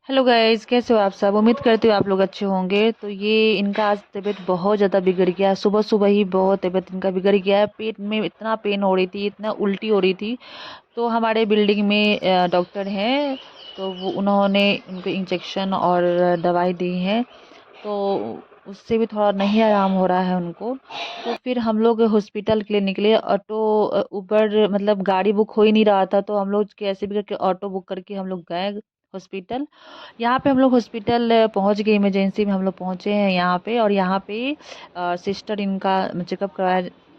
Hello guys, कैसे हो आप सब। उम्मीद करती हूँ आप लोग अच्छे होंगे। तो ये इनका आज तबीयत बहुत ज़्यादा बिगड़ गया है। सुबह सुबह ही बहुत तबीयत इनका बिगड़ गया है। पेट में इतना पेन हो रही थी, इतना उल्टी हो रही थी। तो हमारे बिल्डिंग में डॉक्टर हैं। तो वो उन्होंने उनको इंजेक्शन और दवाई दी है। तो उससे भी थोड़ा नहीं आराम हो रहा है उनको। तो फिर हम लोग हॉस्पिटल के लिए निकले। ऑटो ऊबर मतलब गाड़ी बुक हो ही नहीं रहा था। तो हम लोग कैसे भी करके ऑटो बुक करके हम लोग गए हॉस्पिटल। यहाँ पे हम लोग हॉस्पिटल पहुँच गए। इमरजेंसी में हम लोग पहुँचे हैं यहाँ पे। और यहाँ पे सिस्टर इनका चेकअप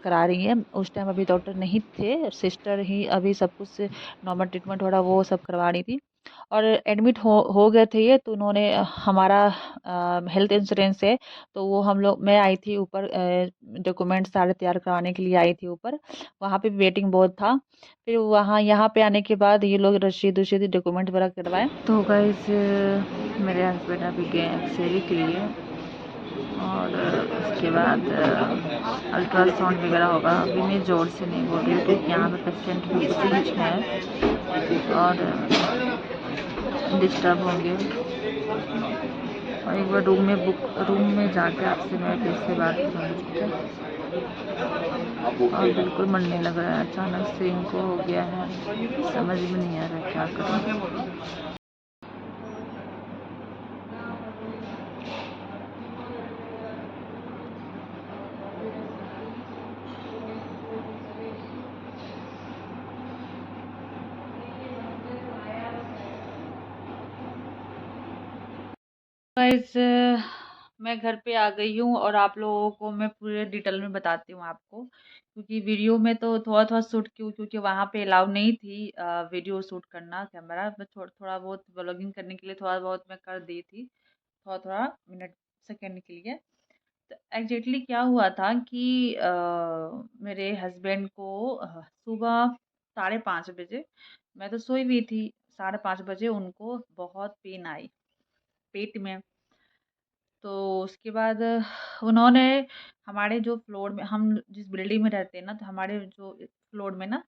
करा रही है। उस टाइम अभी डॉक्टर नहीं थे, सिस्टर ही अभी सब कुछ नॉर्मल ट्रीटमेंट हो रहा वो सब करवा रही थी। और एडमिट हो गए थे ये। तो उन्होंने हमारा हेल्थ इंश्योरेंस है। तो वो हम लोग मैं आई थी ऊपर डॉक्यूमेंट सारे तैयार करवाने के लिए आई थी ऊपर। वहाँ पे वेटिंग बहुत था। फिर वहाँ यहाँ पे आने के बाद ये लोग रसीद वसीद डॉक्यूमेंट वगैरह करवाए। तो गाइस मेरे हस्बैंड अभी गए एक्सरे के लिए। और उसके बाद अल्ट्रासाउंड वगैरह होगा। अभी मैं ज़ोर से नहीं बोल रही हूँ क्योंकि यहाँ पे पेशेंट भी कुछ है और डिस्टर्ब होंगे। और एक बार रूम में जाके आपसे मैं फिर से बात करूँगी, ठीक है। और बिल्कुल मन नहीं लग रहा है, अचानक से इनको हो गया है, समझ में नहीं आ रहा है क्या करूँ। गाइस मैं घर पे आ गई हूँ और आप लोगों को मैं पूरे डिटेल में बताती हूँ आपको। क्योंकि वीडियो में तो थोड़ा थोड़ा शूट क्योंकि वहाँ पे अलाउ नहीं थी वीडियो शूट करना। कैमरा मैं थोड़ा बहुत ब्लॉगिंग करने के लिए थोड़ा बहुत मैं कर दी थी, थोड़ा थोड़ा मिनट सेकेंड के लिए। तो एग्जैक्टली क्या हुआ था कि मेरे हस्बैंड को सुबह 5:30 बजे, मैं तो सोई हुई थी, 5:30 बजे उनको बहुत पेन आई पेट में। तो उसके बाद उन्होंने हमारे जो फ्लोर में, हम जिस बिल्डिंग में रहते हैं ना, तो हमारे जो फ्लोर में ना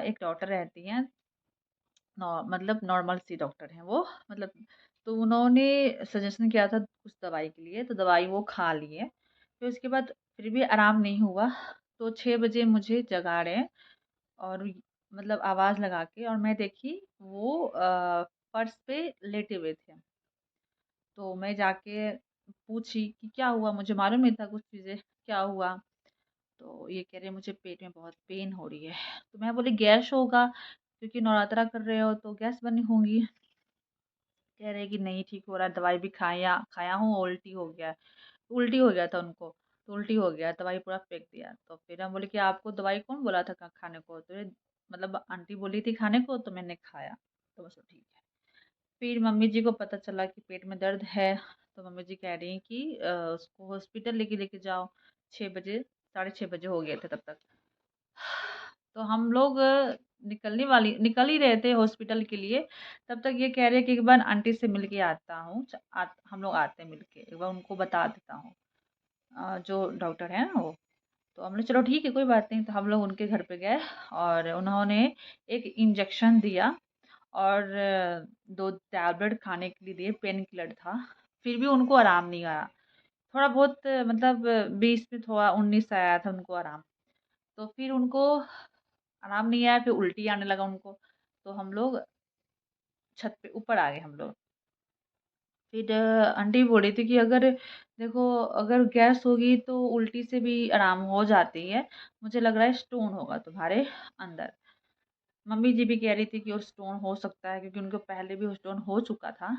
एक डॉक्टर रहती हैं। मतलब नॉर्मल सी डॉक्टर हैं वो, मतलब। तो उन्होंने सजेशन किया था कुछ दवाई के लिए, तो दवाई वो खा लिए। फिर उसके बाद फिर भी आराम नहीं हुआ। तो 6 बजे मुझे जगा रहे हैं और मतलब आवाज़ लगा के, और मैं देखी वो फर्श पे लेटे हुए थे। तो मैं जाके पूछी कि क्या हुआ, मुझे मालूम नहीं था कुछ चीज़ें, क्या हुआ। तो ये कह रहे मुझे पेट में बहुत पेन हो रही है। तो मैं बोली गैस होगा, क्योंकि नवरात्रा कर रहे हो तो गैस बनी होंगी। कह रहे कि नहीं ठीक हो रहा है, दवाई भी खाया खाया हूँ, उल्टी हो गया है। उल्टी हो गया था उनको, तो उल्टी हो गया, दवाई पूरा फेंक दिया। तो फिर हम बोले कि आपको दवाई कौन बोला था खाने को। तो मतलब आंटी बोली थी खाने को, तो मैंने खाया। तो बस ठीक है। फिर मम्मी जी को पता चला कि पेट में दर्द है। तो मम्मी जी कह रही हैं कि उसको हॉस्पिटल लेके लेके जाओ। 6 बजे, 6:30 बजे हो गए थे तब तक। तो हम लोग निकल ही रहे थे हॉस्पिटल के लिए। तब तक ये कह रहे हैं कि एक बार आंटी से मिल के आता हूँ। हम लोग आते हैं मिल के, एक बार उनको बता देता हूँ। जो डॉक्टर है ना वो। तो हमने चलो ठीक है कोई बात नहीं। तो हम लोग उनके घर पे गए और उन्होंने एक इंजेक्शन दिया और 2 टैबलेट खाने के लिए दिए, पेन किलर था। फिर भी उनको आराम नहीं आया। थोड़ा बहुत मतलब 20 में थोड़ा 19 आया था उनको आराम। तो फिर उनको आराम नहीं आया, फिर उल्टी आने लगा उनको। तो हम लोग छत पे ऊपर आ गए हम लोग। फिर आंटी बोल रही थी कि अगर देखो, अगर गैस होगी तो उल्टी से भी आराम हो जाती है। मुझे लग रहा है स्टोन होगा तुम्हारे अंदर। मम्मी जी भी कह रही थी कि वो स्टोन हो सकता है, क्योंकि उनको पहले भी वो स्टोन हो चुका था।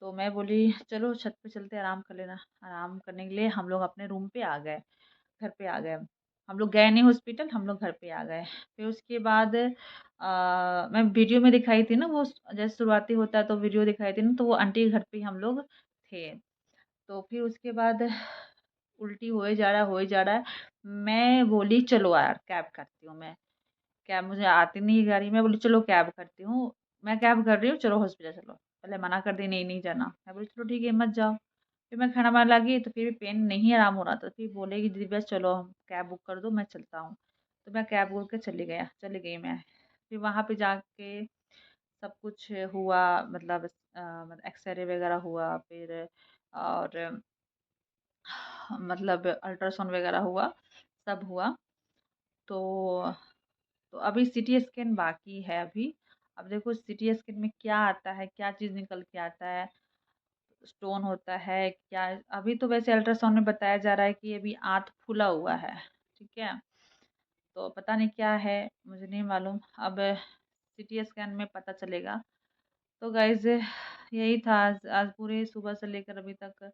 तो मैं बोली चलो छत पे चलते आराम कर लेना। आराम करने के लिए हम लोग अपने रूम पे आ गए, घर पे आ गए। हम लोग गए नहीं हॉस्पिटल, हम लोग घर पे आ गए। फिर उसके बाद मैं वीडियो में दिखाई थी ना वो, जैसे शुरुआती होता है तो वीडियो दिखाई थी ना, तो वो आंटी के घर पे ही हम लोग थे। तो फिर उसके बाद उल्टी होए जा रहा है, होए जा रहा है। मैं बोली चलो यार कैब करती हूँ मैं। कैब मुझे आती नहीं है गाड़ी। मैं बोली चलो कैब करती हूँ, मैं कैब कर रही हूँ, चलो हॉस्पिटल चलो। पहले मना कर दी, नहीं नहीं जाना। मैं बोली चलो ठीक है मत जाओ। फिर मैं खाना बनाने लगी तो फिर भी पेन नहीं आराम हो रहा था। फिर बोले कि दीदी बस चलो हम कैब बुक कर दो, मैं चलता हूँ। तो मैं कैब बुक करके चली गई मैं। फिर वहाँ पे जाके सब कुछ हुआ, मतलब एक्सरे वगैरह हुआ, फिर और मतलब अल्ट्रासाउंड वगैरह हुआ, सब हुआ। तो अभी सीटी स्कैन बाकी है अभी। अब देखो सीटी स्कैन में क्या आता है, क्या चीज़ निकल के आता है, स्टोन होता है क्या। अभी तो वैसे अल्ट्रासाउंड में बताया जा रहा है कि अभी आंत फूला हुआ है, ठीक है। तो पता नहीं क्या है, मुझे नहीं मालूम। अब सीटी स्कैन में पता चलेगा। तो गाइज यही था आज पूरे सुबह से लेकर अभी तक।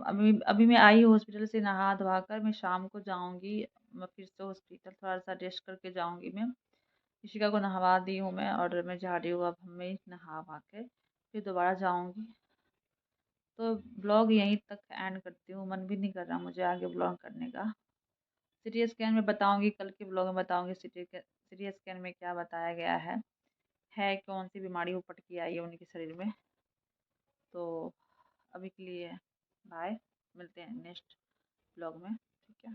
अभी अभी मैं आई हॉस्पिटल से नहा धोवा कर, मैं शाम को जाऊंगी। मैं फिर से हॉस्पिटल थोड़ा सा रेस्ट करके जाऊंगी। मैं ऋषिका को नहवा दी हूँ मैं, और मैं जा रही हूँ अब मैं नहा वहा के फिर दोबारा जाऊंगी। तो ब्लॉग यहीं तक एंड करती हूँ, मन भी नहीं कर रहा मुझे आगे ब्लॉग करने का। सिटी स्कैन में बताऊंगी, कल के ब्लॉग में बताऊंगी सिटी स्कैन में क्या बताया गया है कौन सी बीमारी उपट के आई है उनके शरीर में। तो अभी के लिए बाय, मिलते हैं नेक्स्ट ब्लॉग में, ठीक है।